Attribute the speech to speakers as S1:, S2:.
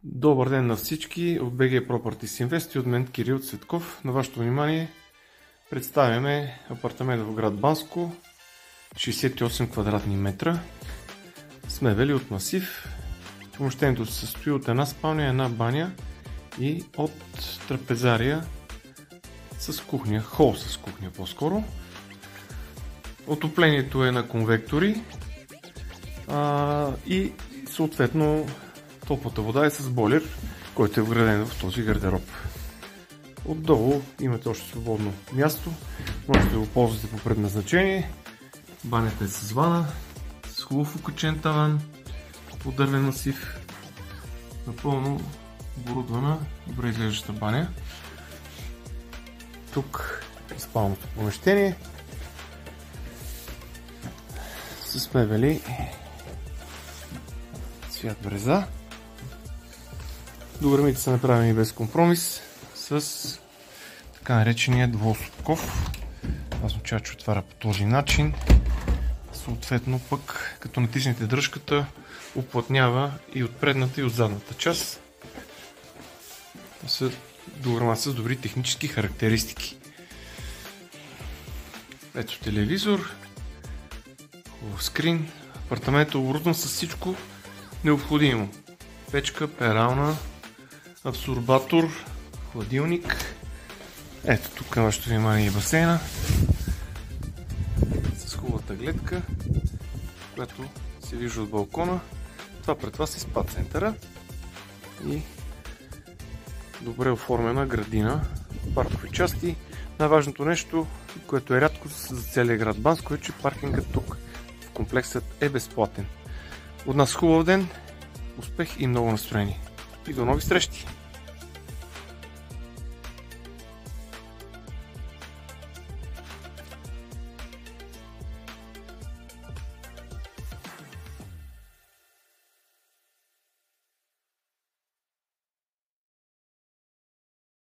S1: Добър ден на всички от BG Properties Invest и от мен Кирил Цветков. На вашето внимание представяме апартамент в град Банско, 68 квадратни метра, с мебели от масив. Помещението се състои от една спалня, една баня и от трапезария с кухня, хол с кухня по-скоро. Отоплението е на конвектори и съответно топлата вода е с бойлер, който е вграден в този гардероб. Отдолу имате още свободно място, можете да го ползвате по предназначение. Банята е с вана, с хубав укачен таван, по дървен масив, напълно оборудвана, добре изглеждаща баня. Тук е спалното помещение с мебели цвят бреза. Дограмите са направени без компромис с така наречения двуособков. Това означава, че отваря по този начин. Съответно пък, като натиснете дръжката, уплътнява и от предната и от задната част. Това са дограма с добри технически характеристики. Ето телевизор, хубав скрин. Апартаментът е оборудван с всичко необходимо. Печка, перална, абсорбатор, хладилник. Ето тук на вашето внимание и басейна с хубавата гледка, която се вижда от балкона. Това пред вас е спа центъра и добре оформена градина, паркови части. Най-важното нещо, което е рядко за целия град Банско, е, че паркингът тук в комплексът е безплатен. От нас хубав ден, успех и много настроение. И до нови срещи!